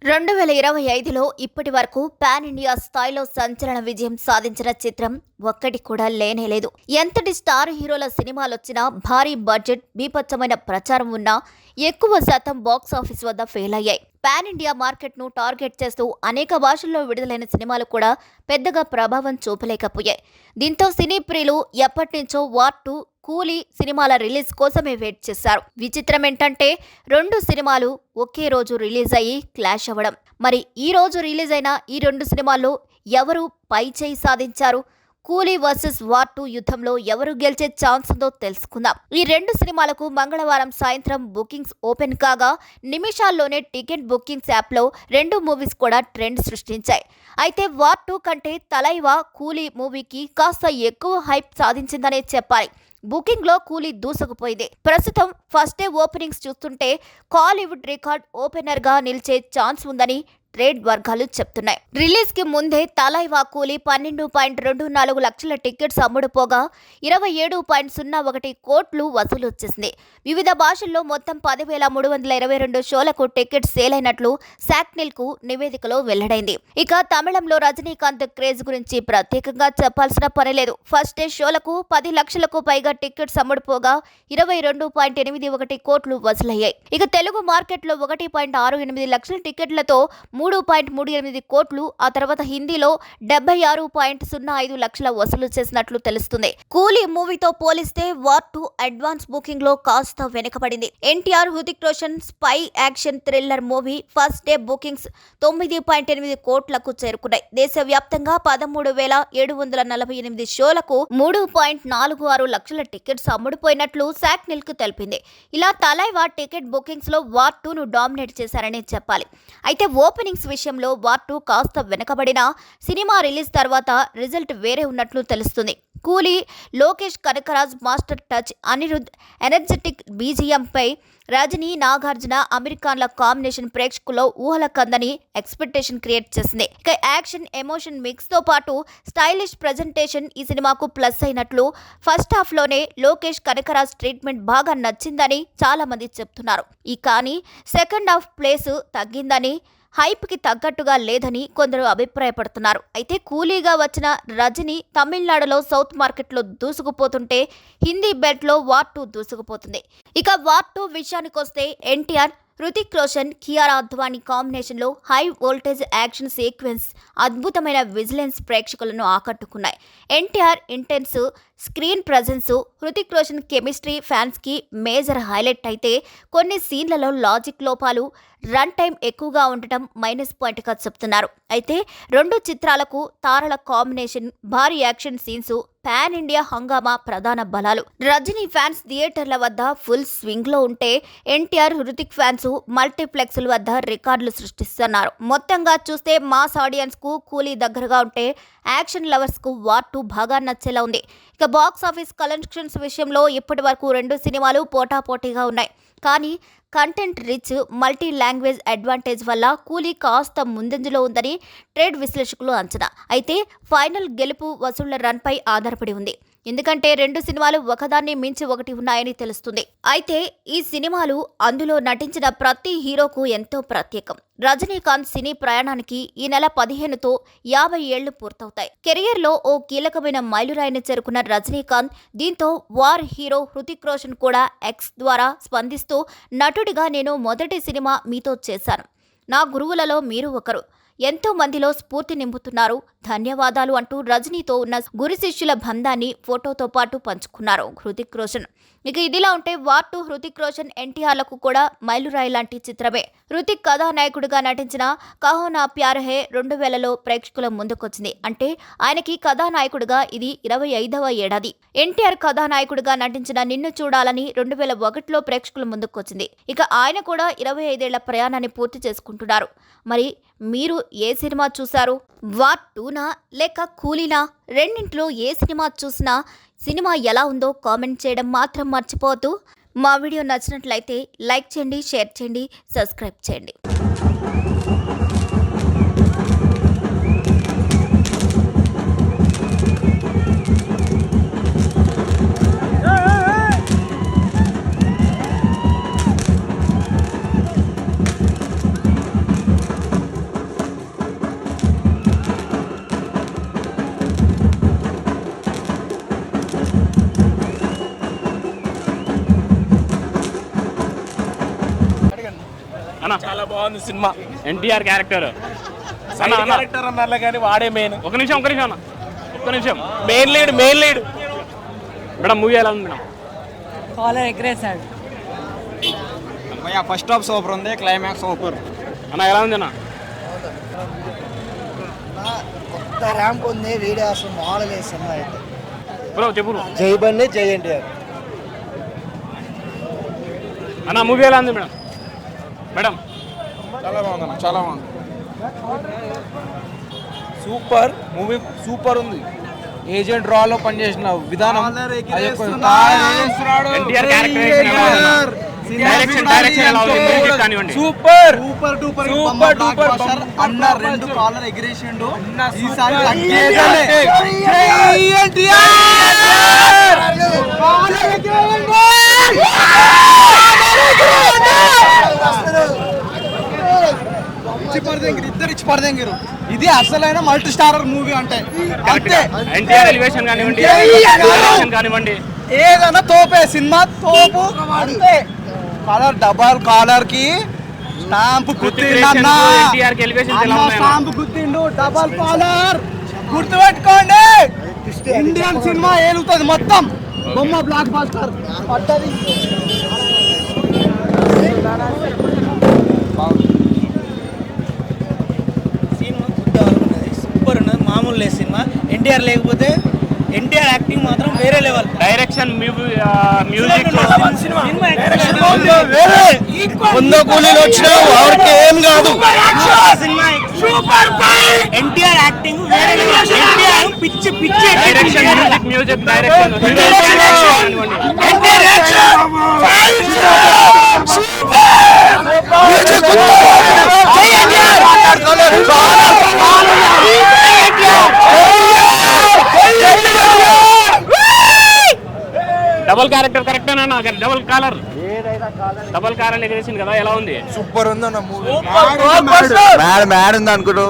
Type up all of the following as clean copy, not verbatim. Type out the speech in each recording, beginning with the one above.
2025లో ఇప్పటి వరకు pan India స్థాయిలో సంచలన విజయం సాధించిన చిత్రం ఒక్కటి కూడా లేనేలేదు. ఎంతటి స్టార్ హీరోల సినిమాలొచ్చినా, భారీ బడ్జెట్, బీభత్సమైన ప్రచారం ఉన్నా ఎక్కువ శాతం బాక్స్ ఆఫీస్ వద్ద ఫెయిల్ అయ్యాయి. పాన్ ఇండియా మార్కెట్ను టార్గెట్ చేస్తూ అనేక భాషల్లో విడుదలైన సినిమాలు కూడా పెద్దగా ప్రభావం చూపలేకపోయాయి. దీంతో సినీ ప్రియులు ఎప్పటినుంచో వార్ 2, కూలీ సినిమాల రిలీజ్ కోసమే వెయిట్ చేశారు. విచిత్రం ఏంటంటే రెండు సినిమాలు ఒకే రోజు రిలీజ్ అయ్యి క్లాష్ అవ్వడం. మరి ఈ రోజు రిలీజ్ అయిన ఈ రెండు సినిమాల్లో ఎవరు పై చేయి సాధించారు? కూలీ వర్సెస్ వార్ 2 యుద్ధంలో ఎవరు గెలిచే ఛాన్స్ ఉందో తెలుసుకుందాం. ఈ రెండు సినిమాలకు మంగళవారం సాయంత్రం బుకింగ్స్ ఓపెన్ కాగా నిమిషాల్లోనే టికెట్ బుకింగ్స్ యాప్లో రెండు మూవీస్ కూడా ట్రెండ్ సృష్టించాయి. అయితే వార్ 2 కంటే తలైవా కూలీ మూవీకి కాస్త ఎక్కువ హైప్ సాధించిందనే చెప్పాలి. బుకింగ్లో కూలీ దూసుకుపోయింది. ప్రస్తుతం ఫస్ట్ డే ఓపెనింగ్స్ చూస్తుంటే కాలీవుడ్ రికార్డ్ ఓపెనర్గా నిలిచే ఛాన్స్ ఉందని ట్రేడ్ వర్గాలు చెప్తున్నాయి. రిలీజ్ కి ముందే తలైవా కూలీ 12.24 లక్షల టికెట్స్ అమ్ముడుపోగా 27.01 కోట్లు వసూలు వచ్చేసింది. వివిధ భాషల్లో మొత్తం 10,322 షోలకు టికెట్స్ సేల్ అయినట్లు శాక్నిల్ కు నివేదికలో వెల్లడైంది. ఇక తమిళంలో రజనీకాంత్ క్రేజ్ గురించి ప్రత్యేకంగా చెప్పాల్సిన పనిలేదు. ఫస్ట్ డే షోలకు 10 లక్షలకు పైగా టికెట్స్ అమ్ముడుపోగా 22.81 కోట్లు వసూలయ్యాయి. ఇక తెలుగు మార్కెట్లో 1.68 లక్షల టికెట్లతో 3.38 కోట్లు, ఆ తర్వాత హిందీలో 76.05 లక్షల వసూలు చేసినట్లు తెలుస్తుంది. కూలీ మూవీతో పోలిస్తే వార్ 2 అడ్వాన్స్ బుకింగ్ లో కాస్త వెనుకబడింది. NTR, Hrithik Roshan spy action thriller movie first day bookings 9.8 కోట్లకు చేరుకున్నాయి. దేశవ్యాప్తంగా 13,748 షోలకు 3.46 లక్షల టికెట్స్ అమ్ముడుపోయినట్లు శాక్నిల్ కు తెలిపింది. ఇలా తలైవా టికెట్ బుకింగ్స్ లో వార్ 2 ను డామినేట్ చేశారని చెప్పాలి. అయితే ఓపెనింగ్స్ విషయంలో వార్ 2 కాస్త వెనకబడినా సినిమా రిలీజ్ తర్వాత రిజల్ట్ వేరే ఉన్నట్లు తెలుస్తుంది. Coolie Lokesh Kanagaraj master touch, Anirudh energetic BGM పై రజనీ, నాగార్జున, అమీర్ ఖాన్ల కాంబినేషన్ ప్రేక్షకుల్లో ఊహల కందని ఎక్స్పెక్టేషన్ క్రియేట్ చేసింది. ఇక యాక్షన్, ఎమోషన్ మిక్స్ తో పాటు స్టైలిష్ ప్రెజెంటేషన్ ఈ సినిమాకు ప్లస్ అయినట్లు ఫస్ట్ హాఫ్ లోనే లోకేష్ కనకరాజ్ ట్రీట్మెంట్ బాగా నచ్చిందని చాలా మంది చెప్తున్నారు. కానీ సెకండ్ హాఫ్ ప్లేస్ తగ్గిందని, హైప్ కి తగ్గట్టుగా లేదని కొందరు అభిప్రాయపడుతున్నారు. అయితే కూలీగా వచ్చిన రజనీ తమిళనాడులో సౌత్ మార్కెట్లో దూసుకుపోతుంటే హిందీ బెల్ట్ లో వార్ 2 దూసుకుపోతుంది. ఇక వార్ 2 విషయానికొస్తే ఎన్టీఆర్, హృతిక్ రోషన్, కియారా అద్వానీ కాంబినేషన్లో హై వోల్టేజ్ యాక్షన్ సీక్వెన్స్, అద్భుతమైన విజిలెన్స్ ప్రేక్షకులను ఆకట్టుకున్నాయి. NTR intense screen presence, Hrithik Roshan chemistry fans కి మేజర్ హైలైట్ అయితే కొన్ని సీన్లలో లాజిక్ లోపాలు, రన్ టైం ఎక్కువగా ఉండటం మైనస్ పాయింట్గా చెప్తున్నారు. అయితే రెండు చిత్రాలకు తారల కాంబినేషన్, భారీ యాక్షన్ సీన్స్, పాన్ ఇండియా హంగామా ప్రధాన బలాలు. రజనీ ఫ్యాన్స్ థియేటర్ల వద్ద ఫుల్ స్వింగ్ లో ఉంటే ఎన్టీఆర్, హృతిక్ ఫ్యాన్స్ మల్టీప్లెక్స్ల వద్ద రికార్డులు సృష్టిస్తున్నారు. మొత్తంగా చూస్తే మాస్ ఆడియన్స్ కు కూలీ దగ్గరగా ఉంటే యాక్షన్ లవర్స్ కు వార్ 2 బాగా నచ్చేలా ఉంది. ఇక బాక్స్ ఆఫీస్ కలెక్షన్స్ విషయంలో ఇప్పటి వరకు రెండు సినిమాలు పోటాపోటీగా ఉన్నాయి. కానీ content rich, multi language advantage వల్ల కూలీ కాస్త ముందంజలో ఉందని ట్రేడ్ విశ్లేషకులు అంచనా. అయితే ఫైనల్ గెలుపు వసూళ్ల రన్ పై ఆధారపడి ఉంది. ఎందుకంటే రెండు సినిమాలు ఒకదాన్ని మించి ఒకటి ఉన్నాయని తెలుస్తుంది. అయితే ఈ సినిమాలు అందులో నటించిన ప్రతి హీరోకు ఎంతో ప్రత్యేకం. రజనీకాంత్ సినీ ప్రయాణానికి ఈ నెల 15తో 50 ఏళ్లు పూర్తవుతాయి. కెరియర్లో ఓ కీలకమైన మైలురాయిని చేరుకున్న రజనీకాంత్ దీంతో వార్ హీరో హృతిక్ రోషన్ కూడా ఎక్స్ ద్వారా స్పందిస్తూ నటుడిగా నేను మొదటి సినిమా మీతో చేశాను. నా గురువులలో మీరు ఒకరు. ఎంతో మందిలో స్ఫూర్తి నింపుతున్నారు. ధన్యవాదాలు అంటూ రజనీతో ఉన్న గురు శిష్యుల బంధాన్ని ఫోటోతో పాటు పంచుకున్నారు హృతిక్ రోషన్. ఇక ఇదిలా ఉంటే వార్ 2 హృతిక్ రోషన్, ఎన్టీఆర్లకు కూడా మైలురాయి లాంటి చిత్రమే. హృతిక్ కథానాయకుడిగా నటించిన కహో నా ప్యార్ హై 2000లో ప్రేక్షకుల ముందుకొచ్చింది. అంటే ఆయనకి కథానాయకుడిగా ఇది 25వ ఏడాది. ఎన్టీఆర్ కథానాయకుడిగా నటించిన నిన్ను చూడాలని 2001లో ప్రేక్షకుల ముందుకొచ్చింది. ఇక ఆయన కూడా 25 ఏళ్ల ప్రయాణాన్ని పూర్తి చేసుకుంటున్నారు. మరి మీరు ఏ సినిమా చూశారు? వార్ 2నా లేక కూలీనా? రెండింటిలో ఏ సినిమా చూసినా సినిమా ఎలా ఉందో కామెంట్ చేయడం మాత్రం మర్చిపోవద్దు. మా వీడియో నచ్చినట్లయితే లైక్ చేయండి, షేర్ చేయండి, సబ్స్క్రైబ్ చేయండి. అన్న చాలా బాగుంది సినిమా. ఎన్టీఆర్ క్యారెక్టర్ క్యారెక్టర్ అన్నారు కానీ వాడే మెయిన్. ఒక నిమిషం అన్న ఒక్క నిమిషం. మెయిన్ లీడ్ మేడం మూవీ ఎలా ఉంది మేడం? కాలర్ ఎగరేసాడు. ఫస్ట్ హాఫ్ సూపర్ ఉంది, క్లైమాక్స్ సూపర్. అన్న ఎలా ఉంది అన్న? కొత్త ర్యాంప్ ఉంది, వీడియో అసలు మామూలుగా వేస్తున్నా అయితే. బ్రో చెప్పు bro. జై బండి జై ఎన్టీఆర్. అన్న మూవీ ఎలా ఉంది మేడం? మేడం చాలా బాగుంది, చాలా బాగుంది. సూపర్ మూవీ, సూపర్ ఉంది. ఏజెంట్ రాలో పనిచేసిన విధానం ఎన్టీఆర్ క్యారెక్టరైజేషన్ ఎలా ఉంది అన్న? డైరెక్షన్ ఎలా ఉంది? మ్యూజిక్ కానివ్వండి. Super super duper super duper అన్న రెండు కాలర్ ఎగిరేసిండు. ఈసారి ఇద్దరు ఇది అసలైన మల్టీ స్టారర్ మూవీ అంటే అంతే. ఎన్టీఆర్ ఎలివేషన్ కానివ్వండి, డైరెక్షన్ కానివ్వండి, ఏదైనా తోపే సినిమా, తోపు అంతే. కాలర్ డబల్ కాలర్ కి స్టాంప్ గుర్తిండు, ఎన్టీఆర్ కి ఎలివేషన్స్ ఎలా ఉన్నాయి? స్టాంప్ గుర్తిండు, డబల్ కాలర్ గుర్తుపెట్టుకోండి. ఇండియన్ సినిమా ఏలుతుంది మొత్తం. బొమ్మ బ్లాక్ బాస్టర్ పడ్డది. సూపర్ ఉన్నది, మామూలు లేదు సినిమా. ఎన్టీఆర్ లేకపోతే ఎన్టీఆర్ యాక్టింగ్ మాత్రం వేరే లెవెల్. డైరెక్షన్ మ్యూజిక్ ఏం కాదు. ఎన్టీఆర్ యాక్టింగ్ వేరే లెవెల్. ఎన్టీఆర్ పిచ్చి పిచ్చి direction music direction double character కరెక్టేనా? డబల్ కాలర్ ఎగరేసింది కదా, ఎలా ఉంది? సూపర్ ఉంది అన్న మూవీ. మ్యాడ్ ఉంది అనుకుంటూ.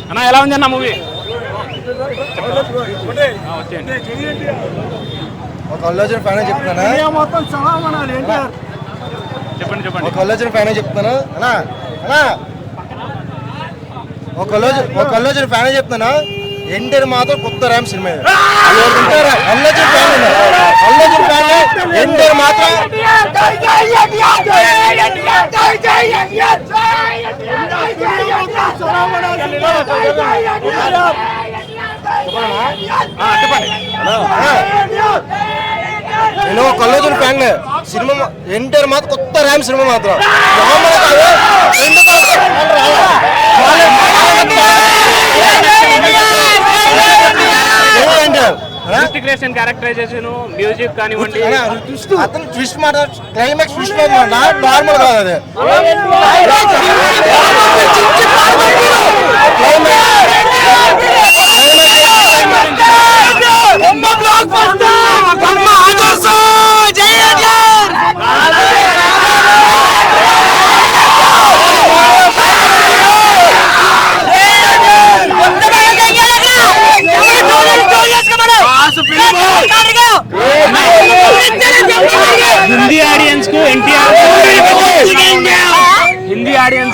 అన్న ఎలా ఉంది అన్న మూవీ? వచ్చేయండి. ఒక అల్లర్జున్ ఫ్యాన్ చెప్తానా? చెప్పండి ఒక అల్లర్జున్ ఫ్యాన్ చెప్తాను అన్నా అన్నా ఒక అల్లర్జున్ ఫ్యాన్ చెప్తానా? ఎన్టీఆర్ మాత్రం కొత్త RAM cinema. Allu Arjun fan NTR మాత్రం నేను ఒక అల్లర్జున్ ఫ్యాన్. సినిమా ఎన్టీఆర్ మాత్రం కొత్త ర్యామ్ సినిమా మాత్రం క్యారెక్టరైజేషన్ మ్యూజిక్ కానివ్వండి, అతను ట్విస్ట్ మాట క్లైమాక్స్ ట్విస్ట్ నార్మల్ కాదు అది. హిందీ ఆడియన్స్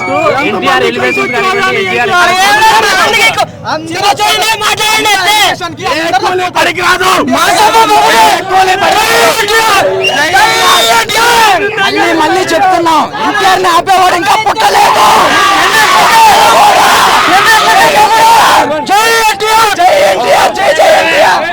కు ఎన్టీఆర్ ఎలివేషన్ కానివ్వండి, ఎన్టీఆర్ మళ్ళీ చెప్తున్నాం, ఎన్టీఆర్ ని ఆపేవాడు ఇంకా పుట్టలేదు. జై ఎన్టీఆర్, జై ఎన్టీఆర్, జై జై ఎన్టీఆర్.